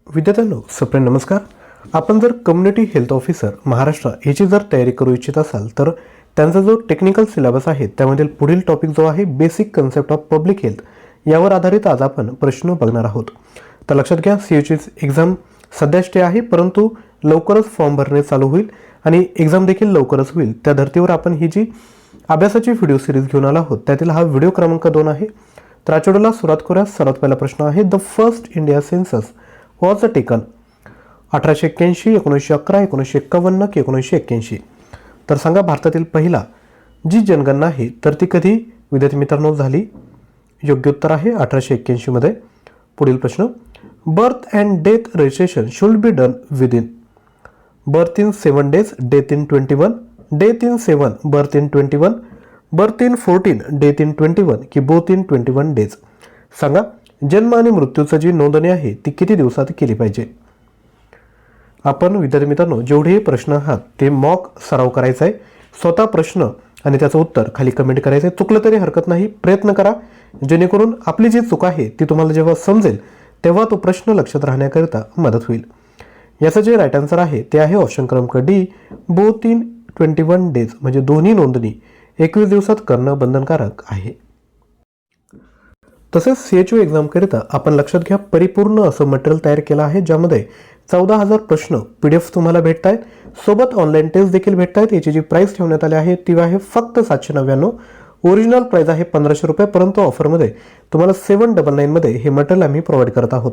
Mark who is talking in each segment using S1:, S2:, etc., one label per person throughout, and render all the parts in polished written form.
S1: विद्यार्थ्यांनो सप्रेम नमस्कार. आपण जर कम्युनिटी हेल्थ ऑफिसर महाराष्ट्र याची जर तयारी करू इच्छित असाल तर त्यांचा जो टेक्निकल सिलेबस आहे त्यामधील पुढील टॉपिक जो आहे basic concept of public health यावर आधारित आज आपण प्रश्न बघणार आहोत. तर लक्षात घ्या, सीयूची एक्झाम सध्या स्टे आहे, परंतु लवकरच फॉर्म भरणे चालू होईल आणि एक्झाम देखील लवकरच होईल. त्या धर्तीवर आपण ही जी अभ्यासाची व्हिडिओ सिरीज घेऊन आलो आहोत त्यातील हा व्हिडिओ क्रमांक 2 आहे. तर आठवड्याला सुरुवात करूया. सर्वात पहिला प्रश्न आहे, the first India census was taken 1881, 1911, 1951 की 1981. तर सांगा भारतातील पहिला जी जनगणना आहे तर ती कधी विद्यार्थी मित्रांनो झाली? योग्य उत्तर आहे 1881 मध्ये. पुढील प्रश्न, birth and death registration should be done with in birth in 7 days, death in 21, death in 7, birth in 21, birth in 14, death in 21 की बोथ इन 21 days. सांगा जन्म आणि मृत्यूची जी नोंदणी आहे ती किती दिवसात केली पाहिजे? आपण विद्यार्थी मित्रांनो जेवढे प्रश्न आहात ते मॉक सराव करायचा आहे. स्वतः प्रश्न आणि त्याचं उत्तर खाली कमेंट करायचं आहे. चुकलं तरी हरकत नाही, प्रयत्न करा जेणेकरून आपली जी चूक आहे ती तुम्हाला जेव्हा समजेल तेव्हा तो प्रश्न लक्षात राहण्याकरिता मदत होईल. याचं जे राईट आन्सर आहे ते आहे ऑप्शन क्रमांक डी, बोथ इन 21 days, म्हणजे दोन्ही नोंदणी 21 दिवसात करणं बंधनकारक आहे. तसेच सीएचओ एक्झामकरिता आपण लक्षात घ्या परिपूर्ण असं मटेरियल तयार केलं आहे ज्यामध्ये 14,000 प्रश्न PDF तुम्हाला भेटत आहेत, सोबत ऑनलाईन टेस्ट देखील भेटत आहेत. याची जी प्राईस ठेवण्यात आली आहे ती आहे फक्त 799. ओरिजिनल प्राईस आहे 1500 रुपये, परंतु ऑफरमध्ये तुम्हाला 799 मध्ये हे मटेरियल आम्ही प्रोव्हाइड करत आहोत.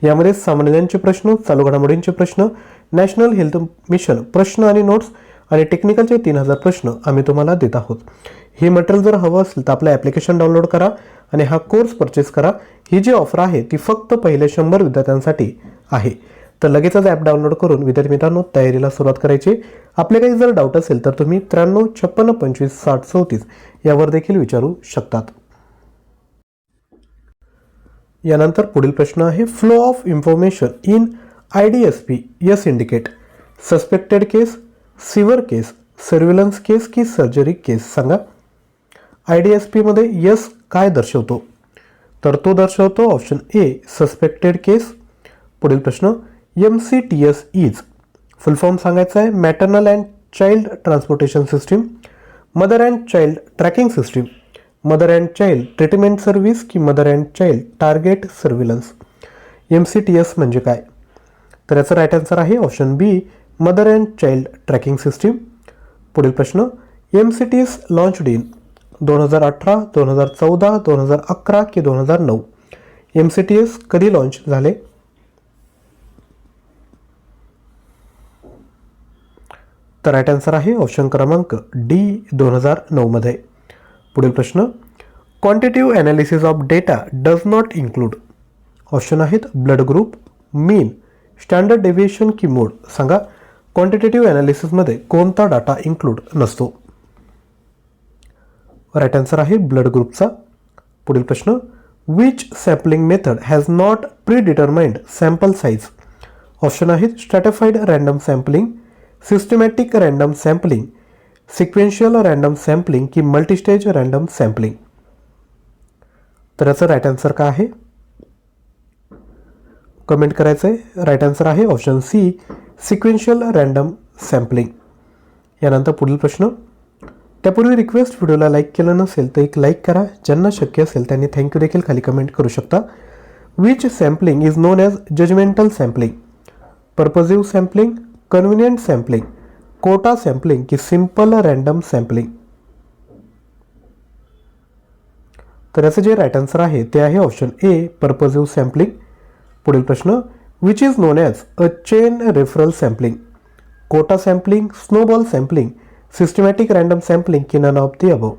S1: यामध्ये सामान्यांचे प्रश्न, चालू घडामोडींचे प्रश्न, नॅशनल हेल्थ मिशन प्रश्न आणि नोट्स आणि टेक्निकलचे 3000 प्रश्न आम्ही तुम्हाला देत आहोत. हे मटेरियल जर हवं असेल तर आपलं ॲप्लिकेशन डाउनलोड करा आणि हा कोर्स परचेस करा. ही जी ऑफर आहे ती फक्त पहिले 100 विद्यार्थ्यांसाठी आहे. तर लगेचच ॲप डाउनलोड करून विद्यार्थी मित्रांनो तयारीला सुरुवात करायची. आपले काही जर डाऊट असेल तर तुम्ही 93 56 25 60 34 यावर देखील विचारू शकतात. यानंतर पुढील प्रश्न आहे, flow of information in IDSP is indicate suspected case, severe case, surveillance case की सर्जरी केस. सांगा IDSP मध्ये यस काय दर्शवतो? तर तो दर्शवतो ऑप्शन ए सस्पेक्टेड केस. पुढील प्रश्न, MCTS इज फुल फॉर्म सांगायचा आहे, maternal and child transportation system, mother and child tracking system, mother and child treatment service की mother and child target surveillance. MCTS म्हणजे काय? तर याचं राईट आन्सर आहे option B, mother and child tracking system. पुढील प्रश्न, MCTS लॉन्च्ड इन 2018, 2014, 2011 की 2009. MCTS कधी लॉन्च झाले? तर राईट आन्सर आहे ऑप्शन क्रमांक डी 2009 मध्ये. पुढील प्रश्न, quantitative analysis of data does not include. Option आहेत blood group, mean, standard deviation की मोड. सांगा क्वांटिटेटिव्ह ॲनालिसिसमध्ये कोणता डाटा इन्क्लूड नसतो? राईट आन्सर आहे ब्लड ग्रुपचा. पुढील प्रश्न, which sampling method has not predetermined sample size. Option आहेत stratified random sampling, systematic random sampling, sequential random sampling की मल्टीस्टेज रँडम सॅम्पलिंग. तर याचं राईट आन्सर काय आहे? कमेंट करायचं आहे. राईट आन्सर आहे option C, sequential random sampling. यानंतर पुढील प्रश्न, त्यापूर्वी रिक्वेस्ट, व्हिडिओला लाईक केलं नसेल तर एक लाईक करा. ज्यांना शक्य असेल त्यांनी थँक्यू देखील खाली कमेंट करू शकता. Which sampling is known as judgemental sampling, purposive sampling, convenient sampling, quota sampling की सिम्पल रँडम सॅम्पलिंग. तर याचं जे राईट आन्सर आहे ते आहे ऑप्शन ए, पर्पजिव्ह सॅम्पलिंग. पुढील प्रश्न, which is known as a chain referral sampling, quota sampling, snowball sampling, systematic random sampling की नन ऑफ दी अबव.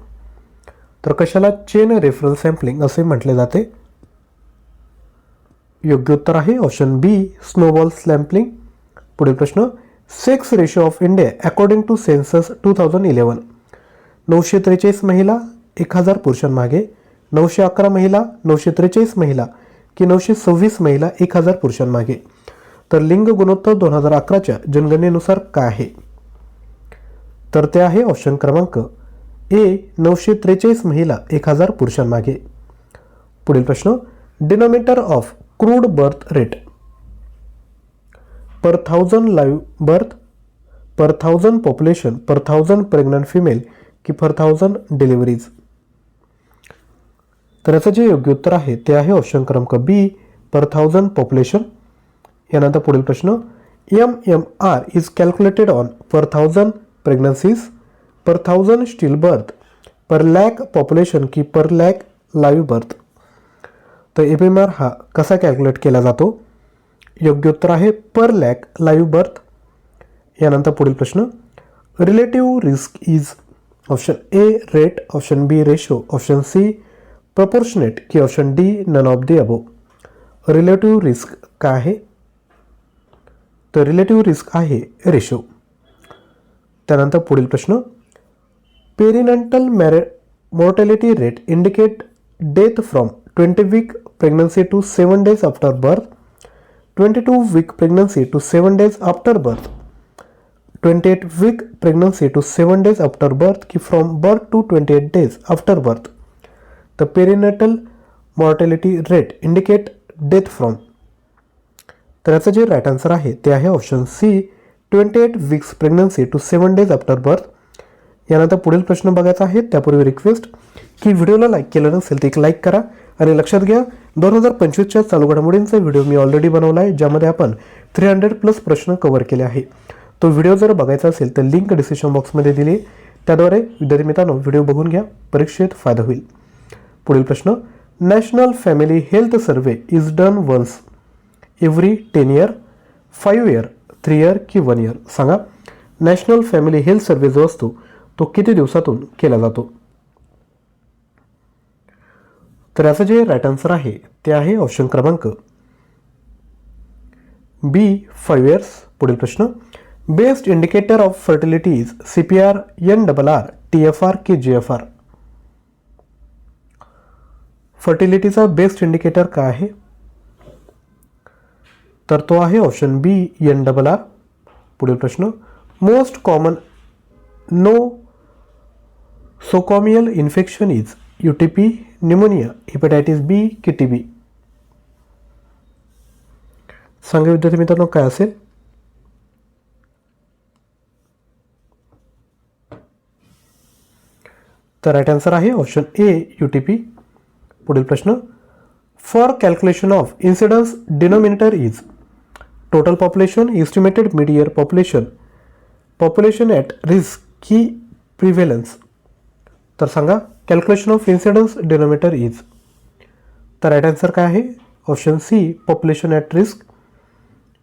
S1: तर कशाला चेन रेफरल सॅम्पलिंग असे म्हटले जाते? योग्य उत्तर आहे ऑप्शन बी, स्नोबॉल सॅम्पलिंग. पुढील प्रश्न, sex ratio of India according to census 2011. 943 महिला 1000 पुरुषांमागे, 911 महिला, 943 महिला की 926 महिला 1000 पुरुषांमागे. तर लिंग गुणोत्तर 2011च्या जनगणनेनुसार काय आहे? तर ते आहे ऑप्शन क्रमांक ए, 943 महिला 1000 पुरुषांमागे. पुढील प्रश्न, denominator of crude birth rate. Per 1000 live birth, per 1000 population, per 1000 pregnant female की पर 1000 डिलिव्हरीज? तर याचं जे योग्य उत्तर आहे ते आहे ऑप्शन क्रमांक बी, पर 1000 पॉप्युलेशन. यानंतर पुढील प्रश्न, MMR is calculated on per 1000 pregnancies, per 1000 still birth, per lakh population की पर लॅक लाईव्ह बर्थ? तर MMR हा कसा कॅल्क्युलेट केला जातो? योग्य उत्तर आहे पर लॅक लाईव्ह बर्थ. यानंतर पुढील प्रश्न, relative risk is option A rate, option B ratio, option C proportionate की option D none of the above? Relative risk काय आहे? तर रिलेटिव्ह रिस्क आहे रेशो. त्यानंतर पुढील प्रश्न, perinatal mortality rate indicate death from 20 week pregnancy to 7 days after birth, 22 week pregnancy to 7 days after birth, 28 week pregnancy to 7 days after birth की from birth to 28 days after birth? तर perinatal mortality rate indicate death from. तर याचं जे right answer आहे ते आहे option C 28 weeks pregnancy to 7 days after birth. यानंतर पुढील प्रश्न बघायचा आहे त्यापूर्वी रिक्वेस्ट की व्हिडिओला लाईक केलं नसेल तर एक लाईक करा. आणि लक्षात घ्या 2025च्या चालू घडामोडींचा व्हिडिओ मी ऑलरेडी बनवला आहे ज्यामध्ये आपण 300+ प्रश्न कव्हर केले आहे. तो व्हिडिओ जर बघायचा असेल तर लिंक डिस्क्रिप्शन बॉक्समध्ये दिली, त्याद्वारे विद्यार्थी मित्रांनो व्हिडिओ बघून घ्या, परीक्षेत फायदा होईल. पुढील प्रश्न, national family health survey is done once every 10 year, 5 year, 3 year की 1 year? सांगा. नॅशनल फॅमिली हेल्थ सर्वे जो असतो तो किती दिवसातून केला जातो? तर याचं जे राईट आन्सर आहे ते आहे ऑप्शन क्रमांक बी 5 years. पुढील प्रश्न, best indicator of fertility is CPR, NRR, TFR की GFR? फर्टिलिटीचा बेस्ट इंडिकेटर काय आहे? तर तो आहे ऑप्शन बी NRR. पुढील प्रश्न, most common nosocomial infection is UTP, pneumonia, hepatitis B की TB? सांगा विद्यार्थी मित्रांनो काय असेल? तर राईट आन्सर आहे ऑप्शन ए UTP. पुढील प्रश्न, for calculation of incidence denominator is total population, estimated mid year population, population at risk की प्रिव्हेलन्स? तर सांगा calculation of incidence denominator is. तर राईट आन्सर काय आहे? Option C population at risk.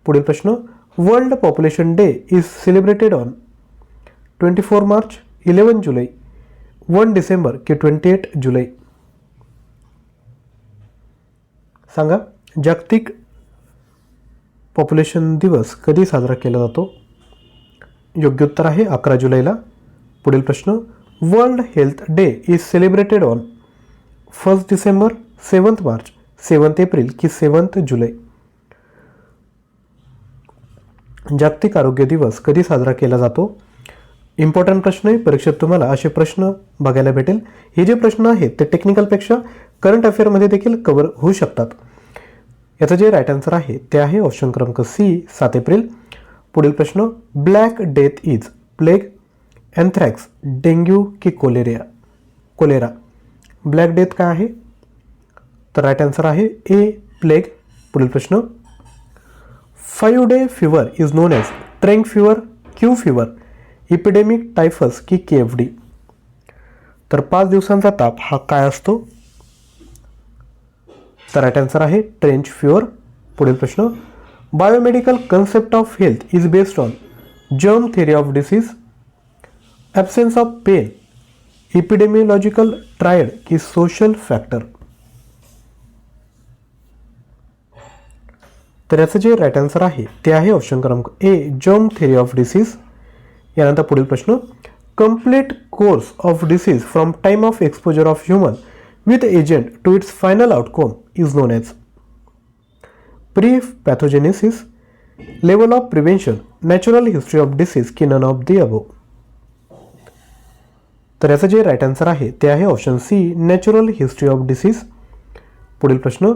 S1: पुढील प्रश्न, world population day is celebrated on 24 March, 11 जुलै, 1 डिसेंबर की 28 जुलै? सांगा जागतिक पॉप्युलेशन दिवस कधी साजरा केला जातो? योग्य उत्तर आहे 11 जुलैला. पुढील प्रश्न, world health day is celebrated on 1 December, 7 March, 7 April की 7 जुलै? जागतिक आरोग्य दिवस कधी साजरा केला जातो? इम्पॉर्टंट प्रश्न आहे, परीक्षेत तुम्हाला असे प्रश्न बघायला भेटेल. हे जे प्रश्न आहेत ते टेक्निकलपेक्षा करंट अफेअरमध्ये देखील कव्हर होऊ शकतात. याचं जे राईट आन्सर आहे ते आहे ऑप्शन क्रमांक सी 7 एप्रिल. पुढील प्रश्न, black death is plague, anthrax, dengue की कोलेरा? ब्लॅक डेथ काय आहे? तर राईट आन्सर आहे ए प्लेग. पुढील प्रश्न, 5 day fever is known as trench fever, Q fever, epidemic typhus की KFD? तर 5 दिवसांचा ताप हा काय असतो? तर राईट आन्सर आहे ट्रेंच फीवर. पुढील प्रश्न, biomedical concept of health is based on germ theory of disease, absence of pain, epidemiological triad की सोशल फॅक्टर? तर याचं जे राईट आन्सर आहे ते आहे ऑप्शन क्रमांक A germ theory of disease. यानंतर पुढील प्रश्न, complete course of disease from time of exposure of human with agent to its final outcome is known as pre pathogenesis, level of prevention, natural history of disease की none of the above? तर याचं जे right answer आहे ते आहे option C natural history of disease. पुढील प्रश्न,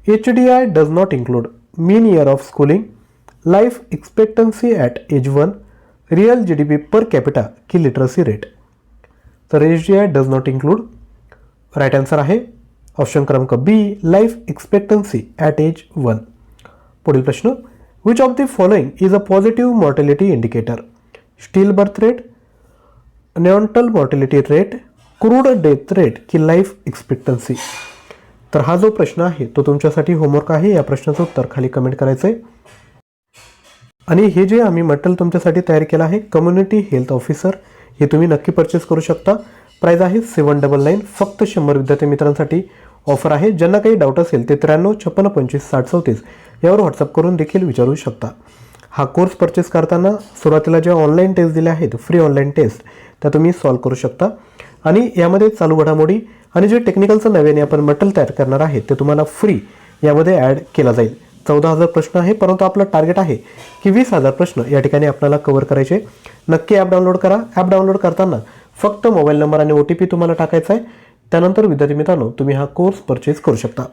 S1: HDI does not include mean year of schooling, life expectancy at age 1, real GDP per capita की लिटरसी रेट. तर एज जी आहे does not include. Right answer आहे ऑप्शन क्रमांक B, life expectancy at age 1. पुढील प्रश्न, which of the following is a positive mortality indicator? Still birth rate, neonatal mortality rate, crude death rate की life expectancy. तर हा जो प्रश्न आहे तो तुमच्यासाठी होमवर्क आहे. या प्रश्नाचं उत्तर खाली कमेंट करायचं आहे. आणि हे जे आम्ही मटेरियल तुमच्यासाठी तयार केलं आहे कम्युनिटी हेल्थ ऑफिसर, हे तुम्ही नक्की परचेस करू शकता. प्राईज आहे 799. फक्त 100 विद्यार्थी मित्रांसाठी ऑफर आहे. ज्यांना काही डाऊट असेल ते 93 56 25 60 34 यावर व्हॉट्सअप करून देखील विचारू शकता. हा कोर्स परचेस करताना सुरुवातीला ज्या ऑनलाईन टेस्ट दिल्या आहेत, फ्री ऑनलाईन टेस्ट, त्या तुम्ही सॉल्व्ह करू शकता. आणि यामध्ये चालू घडामोडी आणि जे टेक्निकलचं नव्याने आपण मटेरियल तयार करणार आहे ते तुम्हाला फ्री यामध्ये ॲड केला जाईल. 14,000 प्रश्न आहे, परंतु आपलं टार्गेट आहे की 20,000 प्रश्न या ठिकाणी आपल्याला कव्हर करायचे. नक्की ॲप डाउनलोड करा. ॲप डाउनलोड करताना फक्त मोबाईल नंबर आणि OTP तुम्हाला टाकायचा आहे. त्यानंतर विद्यार्थी मित्रांनो तुम्ही हा कोर्स परचेस करू शकता.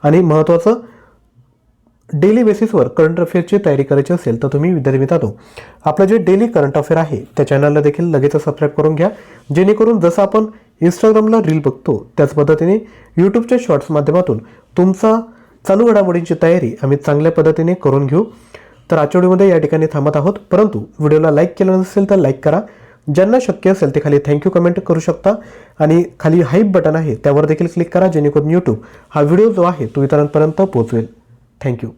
S1: आणि महत्त्वाचं, डेली बेसिसवर करंट अफेअरची तयारी करायची असेल तर तुम्ही विद्यार्थी मित्रांनो आपलं जे डेली करंट अफेअर आहे त्या चॅनलला देखील लगेच सबस्क्राईब करून घ्या. जेणेकरून जसं आपण इंस्टाग्रामला रील बघतो त्याच पद्धतीने यूट्यूबच्या शॉर्ट्स माध्यमातून तुमचा चालू घडामोडींची तयारी आम्ही चांगल्या पद्धतीने करून घेऊ. तर आजच्या व्हिडिओमध्ये या ठिकाणी थांबत आहोत. परंतु व्हिडिओला लाईक केलं नसेल तर लाईक करा. ज्यांना शक्य असेल ते खाली थँक्यू कमेंट करू शकता. आणि खाली हाईप बटन आहे त्यावर देखील क्लिक करा, जेणेकरून यूट्यूब हा व्हिडिओ जो आहे तो इतरांपर्यंत पोहोचवेल. थँक्यू.